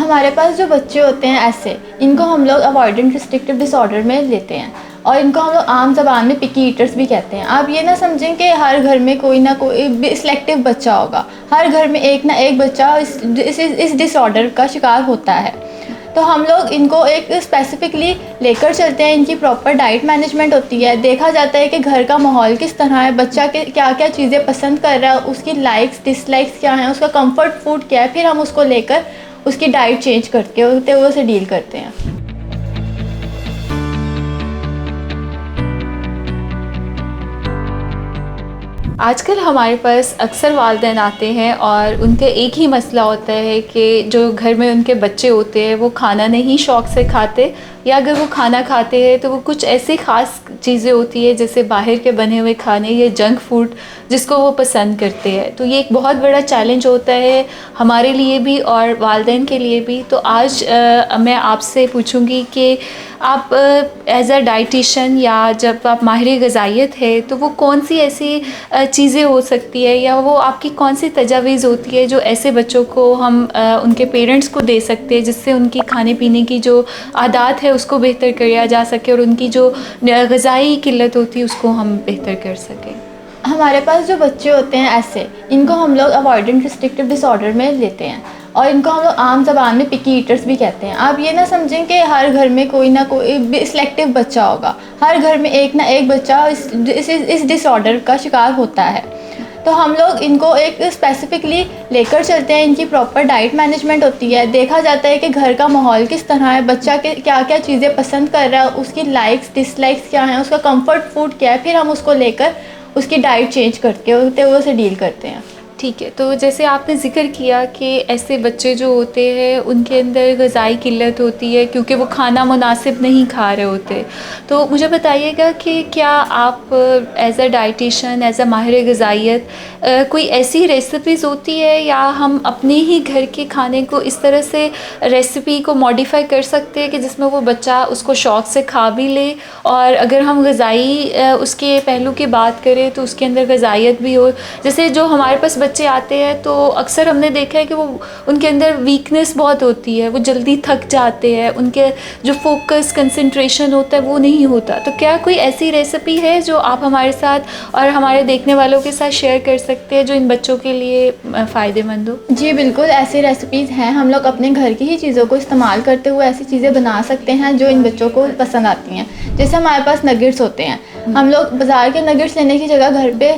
हमारे पास जो बच्चे होते हैं ऐसे, इनको हम लोग अवॉइडेंट रिस्ट्रिक्टिव डिसऑर्डर में लेते हैं और इनको हम लोग आम ज़बान में पिकी ईटर्स भी कहते हैं। आप ये ना समझें कि हर घर में कोई ना कोई सिलेक्टिव बच्चा होगा, हर घर में एक ना एक बच्चा इस डिसऑर्डर का शिकार होता है। तो हम लोग इनको एक स्पेसिफिकली लेकर चलते हैं, इनकी प्रॉपर डाइट मैनेजमेंट होती है, देखा जाता है कि घर का माहौल किस तरह है, बच्चा के क्या क्या चीज़ें पसंद कर रहा है, उसकी लाइक्स डिसलाइक्स क्या हैं, उसका कंफर्ट फूड क्या है, फिर हम उसको लेकर उसकी डाइट चेंज करके होते हुए उसे डील करते हैं। आजकल हमारे पास अक्सर वालिदैन आते हैं और उनका एक ही मसला होता है कि जो घर में उनके बच्चे होते हैं वो खाना नहीं शौक़ से खाते, या अगर वो खाना खाते हैं तो वो कुछ ऐसी ख़ास चीज़ें होती है जैसे बाहर के बने हुए खाने या जंक फूड जिसको वो पसंद करते हैं। तो ये एक बहुत बड़ा चैलेंज होता है हमारे लिए भी और वालिदैन के लिए भी। तो आज मैं आपसे पूछूंगी कि आप एज़ अ डाइटिशियन या जब आप माहिर ग़िज़ाइयत है तो वो कौन सी ऐसी चीज़ें हो सकती है या वो आपकी कौन सी तजावीज़ होती है जो ऐसे बच्चों को हम उनके पेरेंट्स को दे सकते हैं जिससे उनकी खाने पीने की जो आदत है उसको बेहतर किया जा सके और उनकी जो ग़िज़ाई किल्लत होती है उसको हम बेहतर कर सकें। हमारे पास जो बच्चे होते हैं ऐसे, इनको हम लोग अवॉइडेंट रिस्ट्रिक्टिव डिसऑर्डर में लेते हैं और इनको हम लोग आम ज़बान में पिकी ईटर्स भी कहते हैं। आप ये ना समझें कि हर घर में कोई ना कोई सिलेक्टिव बच्चा होगा, हर घर में एक ना एक बच्चा इस डिसऑर्डर का शिकार होता है। तो हम लोग इनको एक स्पेसिफिकली लेकर चलते हैं, इनकी प्रॉपर डाइट मैनेजमेंट होती है, देखा जाता है कि घर का माहौल किस तरह है, बच्चा के क्या क्या चीज़ें पसंद कर रहा है, उसकी लाइक्स डिसलाइक्स क्या हैं, उसका कंफर्ट फूड क्या है, फिर हम उसको लेकर उसकी डाइट चेंज करके होते हुए उसे डील करते हैं। ठीक है, तो जैसे आपने ज़िक्र किया कि ऐसे बच्चे जो होते हैं उनके अंदर ग़िज़ाई किल्लत होती है क्योंकि वो खाना मुनासिब नहीं खा रहे होते। तो मुझे बताइएगा कि क्या आप as a dietitian, as a माहिर ग़िज़ाइयत कोई ऐसी रेसिपीज़ होती है या हम अपने ही घर के खाने को इस तरह से रेसिपी को मॉडिफाई कर सकते हैं कि जिसमें वो बच्चा उसको शौक़ से खा भी ले, और अगर हम ग़िज़ाई उसके पहलू की बात करें तो उसके अंदर ग़िज़ाइयत भी हो। जैसे जो हमारे पास बच्चे आते हैं तो अक्सर हमने देखा है कि वो उनके अंदर वीकनेस बहुत होती है, वो जल्दी थक जाते हैं, उनके जो फोकस कंसंट्रेशन होता है वो नहीं होता। तो क्या कोई ऐसी रेसिपी है जो आप हमारे साथ और हमारे देखने वालों के साथ शेयर कर सकते हैं जो इन बच्चों के लिए फ़ायदेमंद हो? जी बिल्कुल, ऐसी रेसिपीज़ हैं। हम लोग अपने घर की ही चीज़ों को इस्तेमाल करते हुए ऐसी चीज़ें बना सकते हैं जो इन बच्चों को पसंद आती हैं। जैसे हमारे पास नगेट्स होते हैं, हम लोग बाज़ार के नगेट्स लेने की जगह घर पे,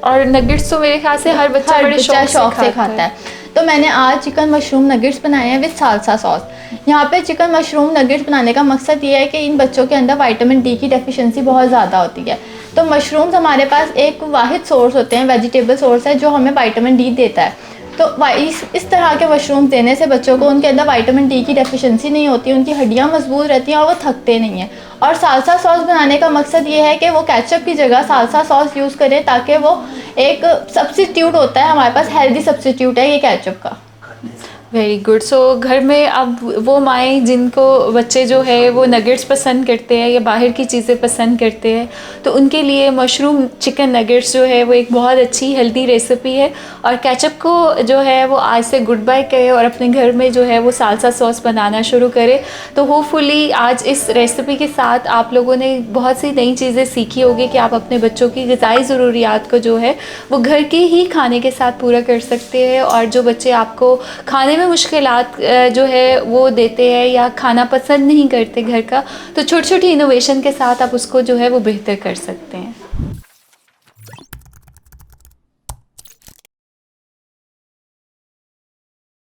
और नगेट्स तो मेरे ख्याल से हर बच्चा बड़े शौक़ से खाता है। तो मैंने आज चिकन मशरूम नगेट्स बनाए हैं विद सालसा सॉस। यहाँ पे चिकन मशरूम नगेट्स बनाने का मकसद ये है कि इन बच्चों के अंदर विटामिन डी की डेफिशिएंसी बहुत ज़्यादा होती है। तो मशरूम्स हमारे पास एक वाहिद सोर्स होते हैं, वेजिटेबल सोर्स है जो हमें विटामिन डी देता है। तो इस तरह के मशरूम देने से बच्चों को उनके अंदर विटामिन डी की डेफिशिएंसी नहीं होती, उनकी हड्डियाँ मजबूत रहती हैं और वो थकते नहीं हैं। और सालसा सॉस बनाने का मकसद ये है कि वो केचप की जगह सालसा सॉस यूज़ करें ताकि वो एक सब्स्टिट्यूट होता है, हमारे पास हेल्दी सब्स्टिट्यूट है ये केचप का। Very good. सो घर में अब वो माएँ जिनको बच्चे जो है वो नगेट्स पसंद करते हैं या बाहर की चीज़ें पसंद करते हैं तो उनके लिए मशरूम चिकन नगेट्स जो है वो एक बहुत अच्छी हेल्दी रेसिपी है। और केचप को जो है वो आज से गुड बाय करें और अपने घर में जो है वो सालसा सॉस बनाना शुरू करें। तो होपफुली आज इस रेसिपी के साथ आप लोगों ने बहुत सी नई चीज़ें सीखी होगी कि आप अपने बच्चों की ग़िज़ाई ज़रूरियात को जो है वो घर के ही खाने के साथ पूरा कर सकते हैं। और जो बच्चे आपको खाने में मुश्किलात जो है वो देते हैं या खाना पसंद नहीं करते घर का, तो छोटी छोटी इनोवेशन के साथ आप उसको जो है वो बेहतर कर सकते हैं।